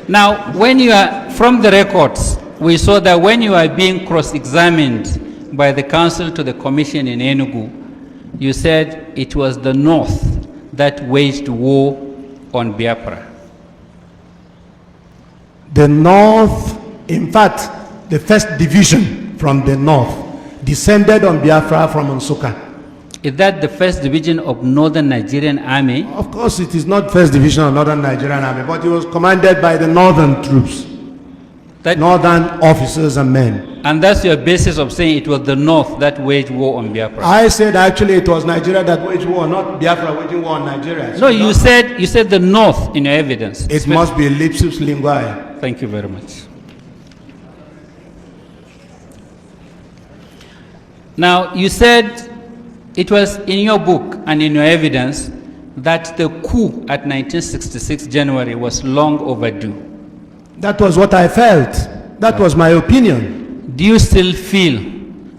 Now, when you are, from the records, we saw that when you are being cross-examined by the council to the commission in Enugu, you said it was the North that waged war on Biafra. The North, in fact, the first division from the North descended on Biafra from Nsukka. Is that the first division of Northern Nigerian Army? Of course, it is not first division of Northern Nigerian Army, but it was commanded by the Northern troops, Northern officers and men. And that's your basis of saying it was the North that waged war on Biafra? I said actually it was Nigeria that waged war, not Biafra waging war on Nigeria. No, you said the North in your evidence. It must be lapsus linguae. Thank you very much. Now, you said it was in your book and in your evidence that the coup at 1966 January was long overdue. That was what I felt. That was my opinion. Do you still feel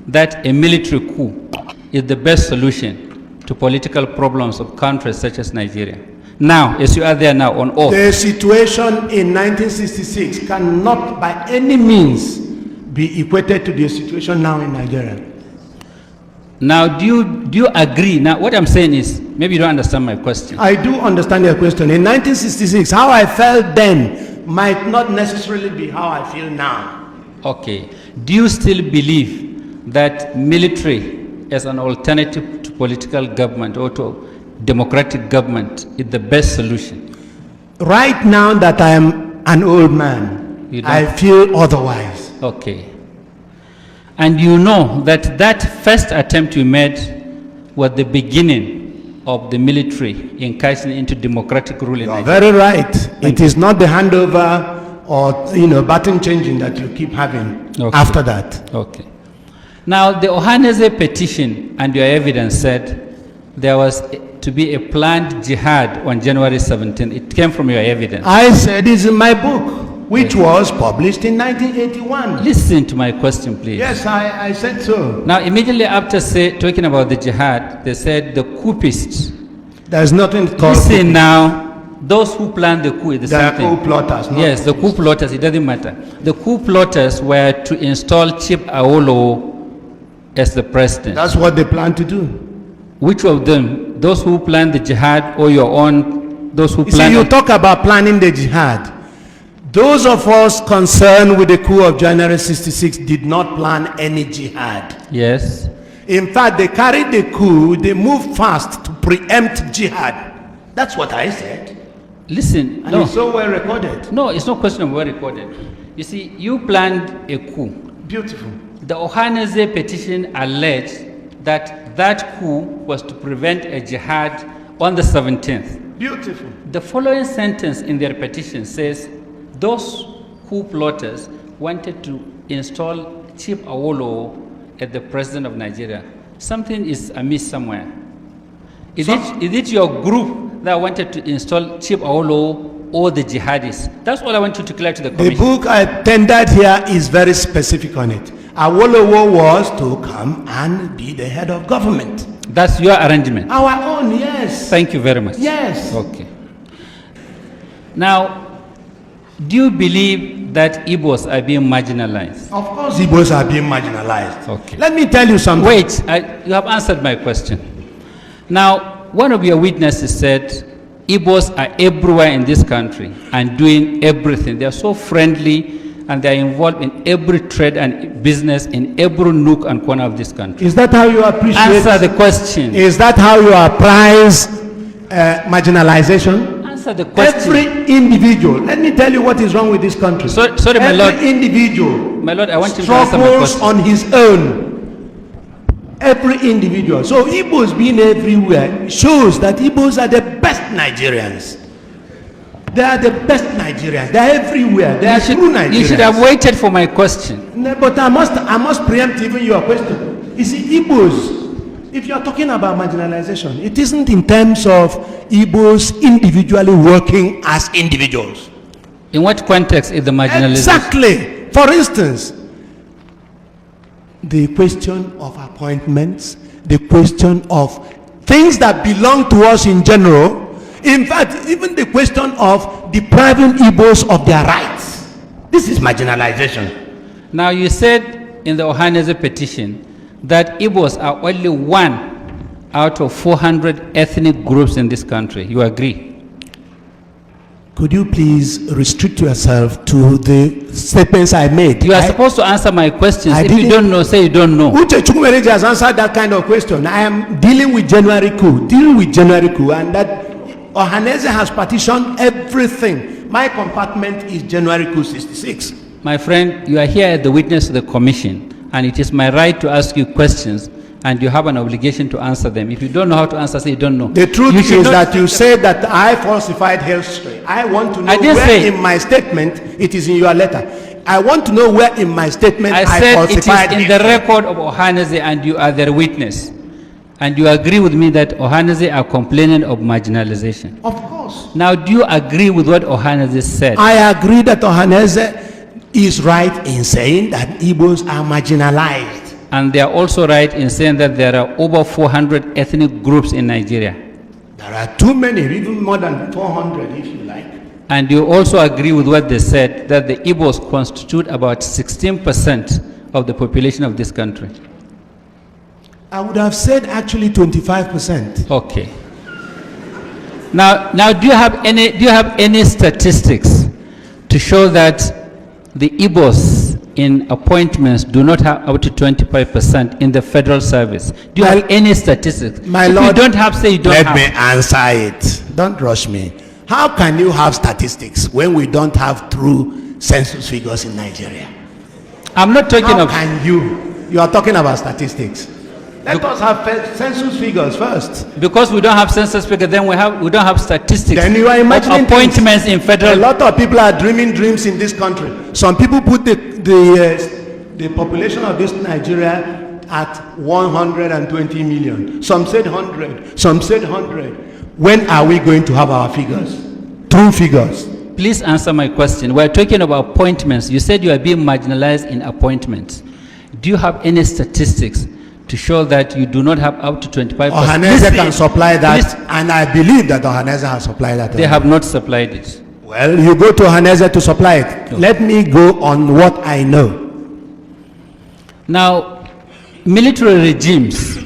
that a military coup is the best solution to political problems of countries such as Nigeria? Now, as you are there now on oath. The situation in 1966 cannot by any means be equated to the situation now in Nigeria. Now, do you agree? Now, what I'm saying is, maybe you don't understand my question. I do understand your question. In 1966, how I felt then might not necessarily be how I feel now. Okay. Do you still believe that military as an alternative to political government or to democratic government is the best solution? Right now that I am an old man, I feel otherwise. Okay. And you know that that first attempt you made was the beginning of the military incursion into democratic rule in Nigeria. Very right. It is not the handover or button changing that you keep having after that. Okay. Now the Ohaneze petition and your evidence said there was to be a planned jihad on January 17th. It came from your evidence. I said it's in my book, which was published in 1981. Listen to my question, please. Yes, I said so. Now, immediately after talking about the jihad, they said the coupists. There's nothing called Listen now, those who planned the coup is the same thing. Coup plotters. Yes, the coup plotters, it doesn't matter. The coup plotters were to install Chief Awolowo as the president. That's what they plan to do. Which of them? Those who planned the jihad or your own, those who planned... You talk about planning the jihad. Those of us concerned with the coup of January 66 did not plan any jihad. Yes. In fact, they carried the coup, they moved fast to preempt jihad. That's what I said. Listen, and it's so well recorded. No, it's no question of well recorded. You see, you planned a coup. Beautiful. The Ohaneze petition alleged that that coup was to prevent a jihad on the 17th. Beautiful. The following sentence in their petition says, those coup plotters wanted to install Chief Awolowo as the president of Nigeria. Something is amiss somewhere. Is it your group that wanted to install Chief Awolowo or the jihadists? That's what I want you to declare to the commission. The book I tendered here is very specific on it. Awolowo was to come and be the head of government. That's your arrangement? Our own, yes. Thank you very much. Yes. Okay. Now, do you believe that Igbos are being marginalized? Of course Igbos are being marginalized. Okay. Let me tell you something. Wait, you have answered my question. Now, one of your witnesses said Igbos are everywhere in this country and doing everything. They are so friendly and they are involved in every trade and business in every nook and corner of this country. Is that how you appreciate? Answer the question. Is that how you appraise marginalization? Answer the question. Every individual, let me tell you what is wrong with this country. Sorry, my lord. Every individual, my lord, I want you to answer my question. on his own. Every individual. So Igbos being everywhere shows that Igbos are the best Nigerians. They are the best Nigerians. They are everywhere. They are true Nigerians. You should have waited for my question. No, but I must preempt even your question. You see, Igbos, if you are talking about marginalization, it isn't in terms of Igbos individually working as individuals. In what context is the marginalization? Exactly. For instance, the question of appointments, the question of things that belong to us in general, In fact, even the question of depriving Igbos of their rights, this is marginalization. Now, you said in the Ohaneze petition that Igbos are only one out of 400 ethnic groups in this country. You agree? Could you please restrict yourself to the statements I made? You are supposed to answer my questions. If you don't know, say you don't know. Uche Chukwumereji has answered that kind of question. I am dealing with January coup, and that Ohaneze has partitioned everything. My compartment is January coup 66. My friend, you are here as the witness of the commission, and it is my right to ask you questions, and you have an obligation to answer them. If you don't know how to answer, say you don't know. The truth is that you said that I falsified history. I want to know where in my statement, it is in your letter. I want to know where in my statement I falsified it is in the record of Ohaneze, and you are their witness. And you agree with me that Ohaneze are complaining of marginalization? Of course. Now, do you agree with what Ohaneze said? I agree that Ohaneze is right in saying that Igbos are marginalized. And they are also right in saying that there are over 400 ethnic groups in Nigeria. There are too many, even more than 400 if you like. And you also agree with what they said, that the Igbos constitute about 16% of the population of this country. I would have said actually 25%. Okay. Now, do you have any statistics to show that the Igbos in appointments do not have up to 25% in the federal service? Do you have any statistics? My if Lord, you don't have, say you don't have. Let me answer it. Don't rush me. How can you have statistics when we don't have true census figures in Nigeria? I'm not talking How can you? You are talking about statistics. Let us have census figures first. Because we don't have census figures, then we don't have statistics. Then you are imagining appointments in federal. A lot of people are dreaming dreams in this country. Some people put the population of this Nigeria at 120 million. Some said 100. Some said 100. When are we going to have our figures? True figures. Please answer my question. We're talking about appointments. You said you are being marginalized in appointments. Do you have any statistics to show that you do not have up to 25%? Ohaneze can supply that, and I believe that Ohaneze has supplied that. They have not supplied it. Well, you go to Ohaneze to supply it. Okay. Let me go on what I know. Now, military regimes,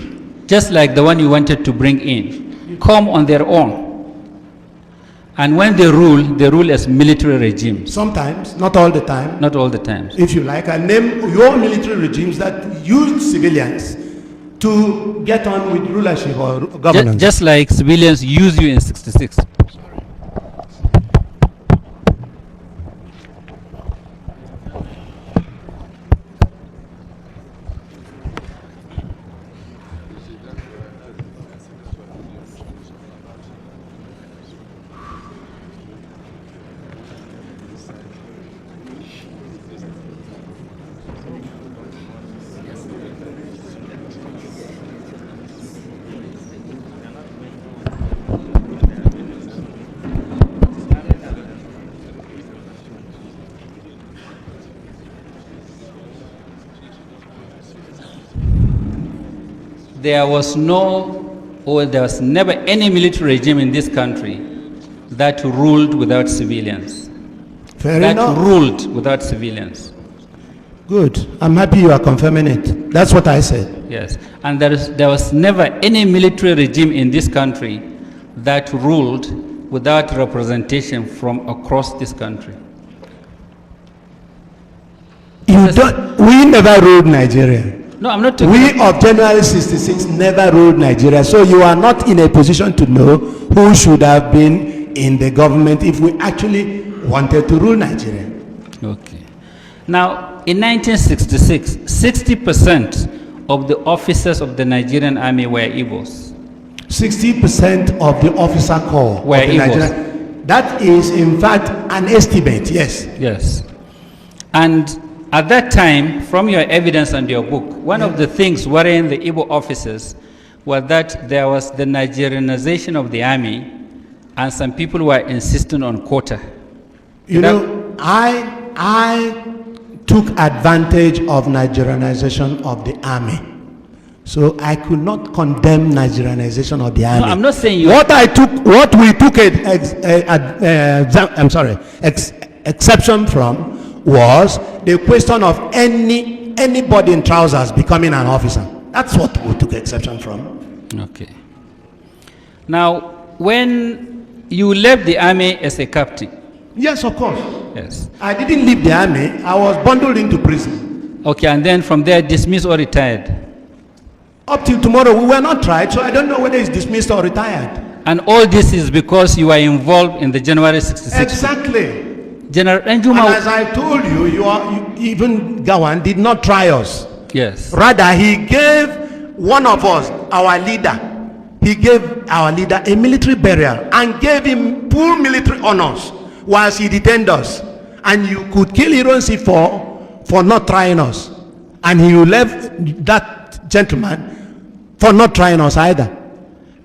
just like the one you wanted to bring in, come on their own. And when they rule as military regimes. Sometimes, not all the time. Not all the time. If you like, I name your military regimes that use civilians to get on with rulership or governance. Just like civilians use you in 66. There was never any military regime in this country that ruled without civilians. Fair enough. That ruled without civilians. Good. I'm happy you are confirming it. That's what I said. Yes. And there was never any military regime in this country that ruled without representation from across this country. We never ruled Nigeria. No, I'm not talking. We of January 66 never ruled Nigeria. So you are not in a position to know who should have been in the government if we actually wanted to rule Nigeria. Okay. Now, in 1966, 60% of the officers of the Nigerian army were Igbos. 60% of the officer corps were Igbos. That is, in fact, an estimate, yes. Yes. And at that time, from your evidence and your book, one of the things worrying the Igbo officers was that there was the Nigerianization of the army, and some people were insisting on quota. You know, I took advantage of Nigerianization of the army. So I could not condemn Nigerianization of the army. No, I'm not saying you. What we took exception from was the question of anybody in trousers becoming an officer. That's what we took exception from. Okay. Now, when you left the army as a captain. Yes, of course. Yes. I didn't leave the army. I was bundled into prison. Okay, and then from there dismissed or retired. Up till tomorrow, we were not tried, so I don't know whether it's dismissed or retired. And all this is because you are involved in the January 66. Exactly. General Enjuma. And as I told you, even Gawan did not try us. Yes. Rather, he gave one of us, our leader, he gave our leader a military burial and gave him full military honors whilst he detained us. And you could kill Ironsi for not trying us. And he left that gentleman for not trying us either.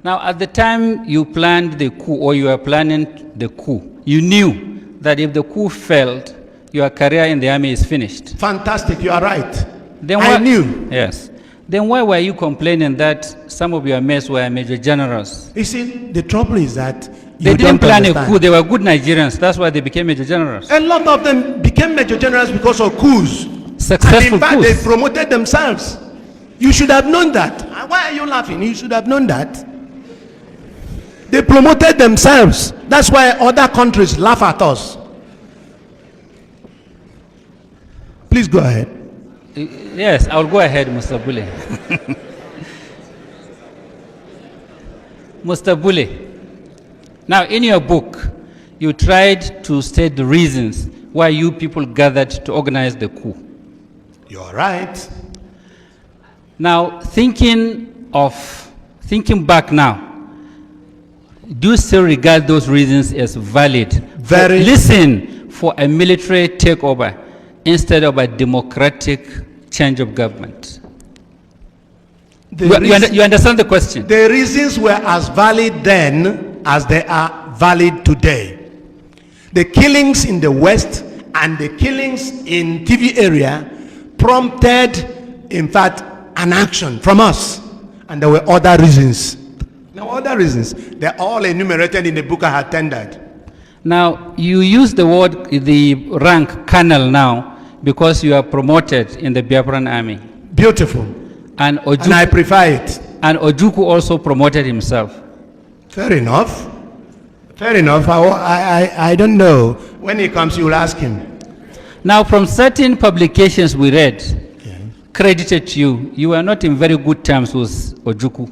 Now, at the time you planned the coup, or you were planning the coup, you knew that if the coup failed, your career in the army is finished. Fantastic, you are right. Then I knew. Yes. Then why were you complaining that some of your mates were major generals? You see, the trouble is that they didn't plan a coup. They were good Nigerians. That's why they became major generals. A lot of them became major generals because of coups. Successful and in fact, coups. they promoted themselves. You should have known that. Why are you laughing? You should have known that. They promoted themselves. That's why other countries laugh at us. Please go ahead. Yes, I'll go ahead, Mr. Bule. Mr. Bule, now in your book, you tried to state the reasons why you people gathered to organize the coup. You're right. Now, thinking back now, do you still regard those reasons as valid? Very. Listen, for a military takeover instead of a democratic change of government. You understand the question? The reasons were as valid then as they are valid today. The killings in the West and the killings in TV area prompted, in fact, an action from us. And there were other reasons. Now, other reasons, they're all enumerated in the book I had tendered. Now, you use the word, the rank colonel now, because you are promoted in the Biafran army. Beautiful. And I prefer it. And Ojukwu also promoted himself. Fair enough. Fair enough. I don't know. When he comes, you will ask him. Now, from certain publications we read, credited to you, you were not in very good terms with Ojukwu.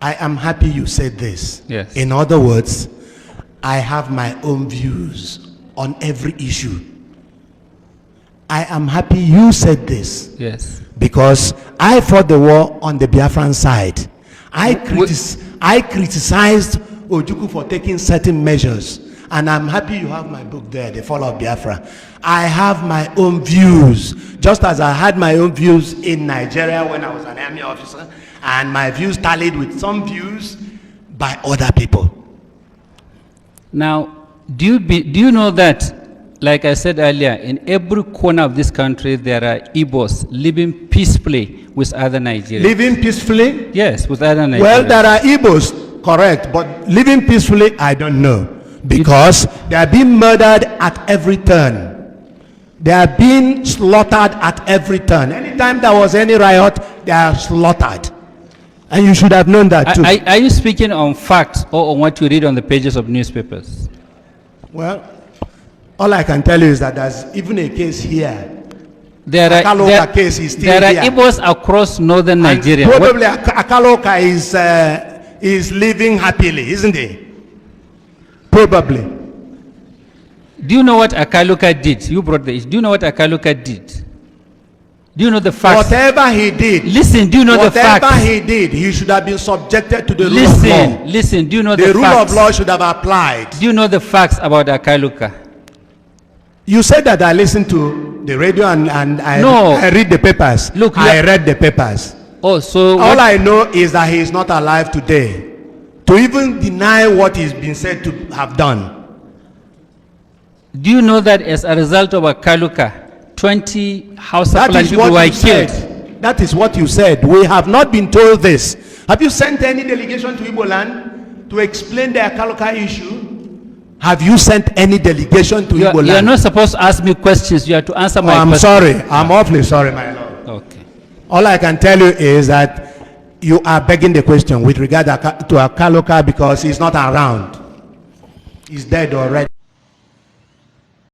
I am happy you said this. Yes. In other words, I have my own views on every issue. I am happy you said this. Yes. Because I fought the war on the Biafran side. I criticized Ojukwu for taking certain measures. And I'm happy you have my book there, The Fall of Biafra. I have my own views, just as I had my own views in Nigeria when I was an army officer, and my views tallied with some views by other people. Now, do you know that, like I said earlier, in every corner of this country there are Igbos living peacefully with other Nigerians? Living peacefully? Yes, with other Nigerians. Well, there are Igbos, correct, but living peacefully, I don't know. Because they are being murdered at every turn. They are being slaughtered at every turn. Anytime there was any riot, they are slaughtered. And you should have known that too. Are you speaking on facts or on what you read on the pages of newspapers? Well, all I can tell you is that there's even a case here. There are Igbos across northern Nigeria. Probably Akaloka is living happily, isn't he? Probably. Do you know what Akaluka did? You brought the issue. Do you know what Akaluka did? Do you know the facts? Whatever he did. Listen, do you know the facts? Whatever he did, he should have been subjected to the rule of law. Listen, do you know the facts? The rule of law should have applied. Do you know the facts about Akaluka? You said that I listened to the radio and I read the papers. Look, I read the papers. Oh, so all I know is that he is not alive today to even deny what he's been said to have done. Do you know that as a result of Akaluka, 20 Hausa Fulani people were killed? That is what you said. We have not been told this. Have you sent any delegation to Igbo land to explain the Akaloka issue? Have you sent any delegation to Igbo land? You are not supposed to ask me questions. You have to answer my questions. I'm sorry. I'm awfully sorry, my lord. Okay. All I can tell you is that you are begging the question with regard to Akaloka because he's not around. He's dead already.